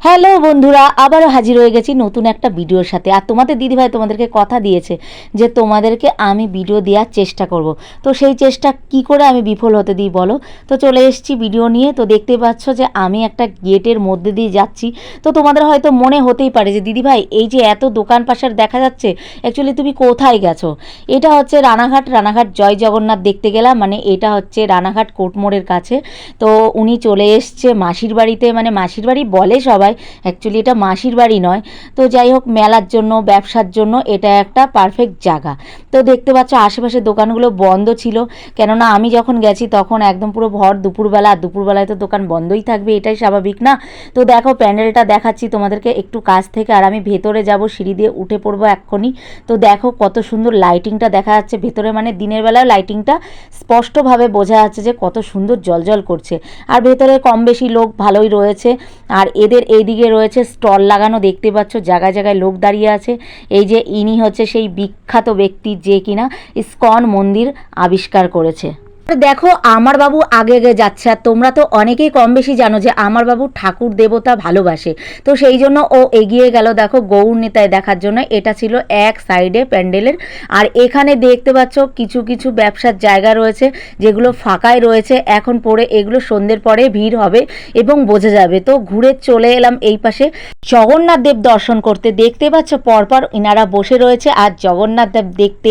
Hello বন্ধুরা, আবারও হাজির হয়ে গেছি নতুন একটা ভিডিওর সাথে। আর তোমাদের দিদিভাই তোমাদেরকে কথা দিয়েছে যে তোমাদেরকে আমি ভিডিও দেওয়ার চেষ্টা করব। তো সেই চেষ্টা কি করে আমি বিফল হতে দিই বলো। তো চলে এসেছি ভিডিও নিয়ে। তো দেখতে পাচ্ছ যে আমি একটা গেটের মধ্যে দিয়ে যাচ্ছি। তো তোমাদের হয়তো মনে হতেই পারে যে দিদিভাই এই যে এত দোকান পাশার দেখা যাচ্ছে, অ্যাকচুয়ালি তুমি কোথায় গেছো। এটা হচ্ছে রানাঘাট জয় জগন্নাথ দেখতে গেলাম। মানে এটা হচ্ছে রানাঘাট কোর্টমোড়ের কাছে। তো উনি চলে এসছে মাসির বাড়িতে, মানে মাসির বাড়ি বলে সবাই, অ্যাকচুয়ালি এটা মাসির বাড়ি নয়। তো যাই হোক, মেলার জন্য ব্যবসার জন্য এটা একটা পারফেক্ট জায়গা। তো দেখতে পাচ্ছ আশেপাশে দোকানগুলো বন্ধ ছিল, কেননা আমি যখন গেছি তখন একদম পুরো ভর দুপুরবেলা। আর দুপুরবেলায় তো দোকান বন্ধই থাকবে, এটাই স্বাভাবিক না। তো দেখো প্যান্ডেলটা দেখাচ্ছি তোমাদেরকে একটু কাছ থেকে। আর আমি ভেতরে যাব, সিঁড়ি দিয়ে উঠে পড়বো এক্ষুনি। তো দেখো কত সুন্দর লাইটিংটা দেখা যাচ্ছে ভেতরে, মানে দিনের বেলায় লাইটিংটা স্পষ্টভাবে বোঝা যাচ্ছে যে কত সুন্দর জ্বলজ্বল করছে। আর ভেতরে কম বেশি লোক ভালোই রয়েছে। আর এদের এইদিকে রয়েছে স্টল লাগানো, দেখতে পাচ্ছ জায়গায় জায়গায় লোক দাঁড়িয়ে আছে। এই যে ইনি হচ্ছে সেই বিখ্যাত ব্যক্তি যে কিনা ইসকন মন্দির আবিষ্কার করেছে। দেখো আমার বাবু আগে আগে যাচ্ছে। আর তোমরা তো অনেকেই কম বেশি জানো যে আমার বাবু ঠাকুর দেবতা ভালোবাসে। তো সেই জন্য ও এগিয়ে গেল দেখো গৌর নিতাই দেখার জন্য। এটা ছিল এক সাইডে প্যান্ডেলের। আর এখানে দেখতে পাচ্ছ কিছু কিছু ব্যবসার জায়গা রয়েছে যেগুলো ফাঁকাই রয়েছে এখন পরে। এগুলো সন্ধ্যের পরে ভিড় হবে এবং বোঝা যাবে। তো ঘুরে চলে এলাম এই পাশে জগন্নাথ দেব দর্শন করতে। দেখতে পাচ্ছ পরপর ইনারা বসে রয়েছে। আর জগন্নাথ দেব দেখতে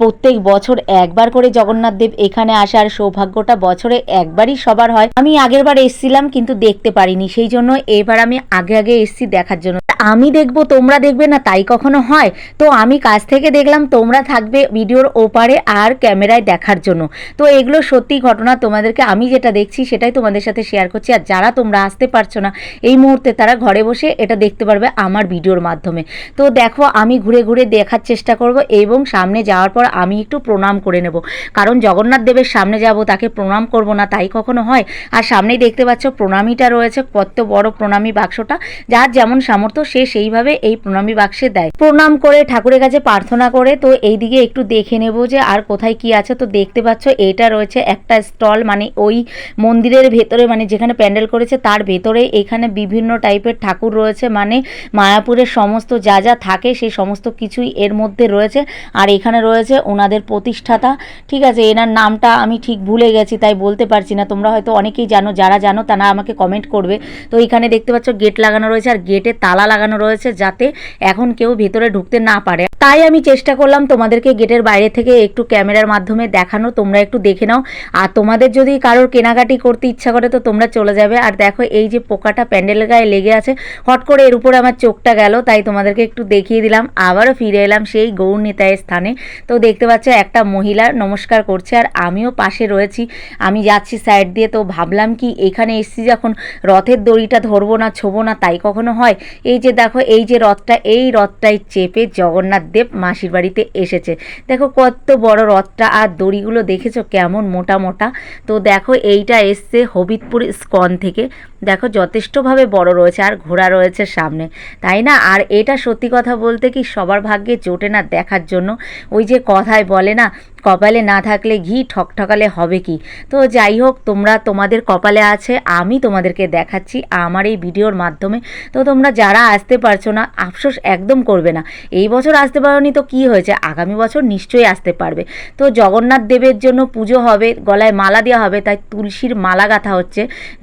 প্রত্যেক বছর একবার করে জগন্নাথ দেব এখানে আসে। আর সৌভাগ্যটা বছরে একবারই সবার হয়। আমি আগের বার এসেছিলাম কিন্তু দেখতে পারিনি, সেই জন্য এবার আমি আগে আগে এসেছি দেখার জন্য। আমি দেখবো তোমরা দেখবে না, তাই কখনো হয়? তো আমি কাছ থেকে দেখলাম, তোমরা থাকবে ভিডিওর ওপারে আর ক্যামেরায় দেখার জন্য। তো এগুলো সত্যি ঘটনা, তোমাদেরকে আমি যেটা দেখছি সেটাই তোমাদের সাথে শেয়ার করছি। আর যারা তোমরা আসতে পারছো না এই মুহূর্তে, তারা ঘরে বসে এটা দেখতে পারবে আমার ভিডিওর মাধ্যমে। তো দেখো আমি ঘুরে ঘুরে দেখার চেষ্টা করব এবং সামনে যাওয়ার পর আমি একটু প্রণাম করে নেব, কারণ জগন্নাথ দেবের সামনে যাব, তাকে প্রণাম করব না তাই কখনো হয়? আর সামনেই দেখতে পাচ্ছ প্রণামীটা রয়েছে, কত বড় প্রণামী বাক্সটা। যার যেমন সামর্থ্য সে সেইভাবে এই প্রণামী বাক্সে দেয়। প্রণাম করে ঠাকুরের কাছে প্রার্থনা করে তো এইদিকে একটু দেখে নেব যে আর কোথায় কি আছে। তো দেখতে পাচ্ছ এটা রয়েছে একটা স্টল, মানে ওই মন্দিরের ভেতরে, মানে যেখানে প্যান্ডেল করেছে তার ভেতরে এখানে বিভিন্ন টাইপের ঠাকুর রয়েছে। মানে মায়াপুরের সমস্ত যা যা থাকে সেই সমস্ত কিছুই এর মধ্যে রয়েছে। আর এখানে রয়েছে ওনাদের প্রতিষ্ঠাতা, ঠিক আছে, এনার নামটা আমি ঠিক ভুলে গেছি তাই বলতে পারছি না। তোমরা হয়তো অনেকেই জানো, যারা জানো তারা আমাকে কমেন্ট করবে। তো এখানে দেখতে পাচ্ছ গেট লাগানো রয়েছে আর গেটে তালা লাগানো রয়েছে যাতে এখন কেউ ভেতরে ঢুকতে না পারে। তাই আমি চেষ্টা করলাম তোমাদেরকে গেটের বাইরে থেকে একটু ক্যামেরার মাধ্যমে দেখানো, তোমরা একটু দেখে নাও। আর তোমাদের যদি কারোর কেনাকাটি করতে ইচ্ছা করে তো তোমরা চলে যাবে। আর দেখো এই যে পোকাটা প্যান্ডেলের গায়ে লেগে আছে, হট করে এর উপরে আমার চোখটা গেল, তাই তোমাদেরকে একটু দেখিয়ে দিলাম। আবারও ফিরে এলাম সেই গৌর নিতাইয়ের স্থানে। তো দেখতে পাচ্ছ একটা মহিলা নমস্কার করছে আর আমিও পাশে রয়েছি। আমি যাচ্ছি সাইড দিয়ে। তো ভাবলাম কি এখানে এসছি যখন, রথের দড়িটা ধরবো না, ছোবো না, তাই কখনো হয়? এই যে দেখো এই যে রথটা, এই রথটাই চেপে জগন্নাথ দেব মাসির বাড়িতে এসেছে। দেখো কত বড় রথটা, আর দড়িগুলো দেখেছো কেমন মোটা মোটা। তো দেখো এইটা এসছে হবিবপুর ইসকন থেকে। দেখো যথেষ্টভাবে বড় রয়েছে আর ঘোড়া রয়েছে সামনে, তাই না? আর এটা সত্যি কথা বলতে কি সবার ভাগ্যে জোটে না দেখার জন্য। ওই যে কথায় বলে না, কপালে না থাকলে ঘি ঠকঠকালে হবে কি। তো যাই হোক, তোমরা তোমাদের কপালে আছে, আমি তোমাদেরকে দেখাচ্ছি আমার এই ভিডিওর মাধ্যমে। তো তোমরা যারা আসতে পারছো না আফসোস একদম করবে না। এই বছর আসতে পারোনি তো কি হয়েছে, আগামী বছর নিশ্চয়ই আসতে পারবে। তো জগন্নাথ দেবের জন্য পুজো হবে, গলায় মালা দেওয়া হবে, তাই তুলসীর মালা গাঁথা হচ্ছে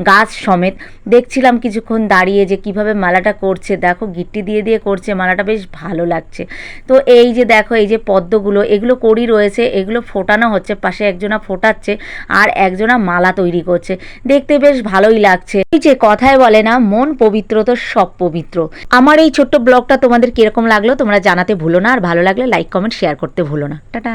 গাছ সমেত। দেখছিলাম কিছুক্ষণ দাঁড়িয়ে যে কিভাবে মালাটা করছে। দেখো গিট্টি দিয়ে দিয়ে করছে, মালাটা বেশ ভালো লাগছে। তো এই যে দেখো এই যে পদ্মগুলো, এগুলো কড়ি রয়েছে, এগুলো ফোটানো হচ্ছে, পাশে একজনা ফোটাচ্ছে আর একজনা মালা তৈরি করছে। দেখতে বেশ ভালোই লাগছে। এই যে কথায় বলে না, মন পবিত্র তো সব পবিত্র। আমার এই ছোট্ট ব্লগটা তোমাদের কিরকম লাগলো তোমরা জানাতে ভুলো না। আর ভালো লাগলে লাইক কমেন্ট শেয়ার করতে ভুলো না। টাটা।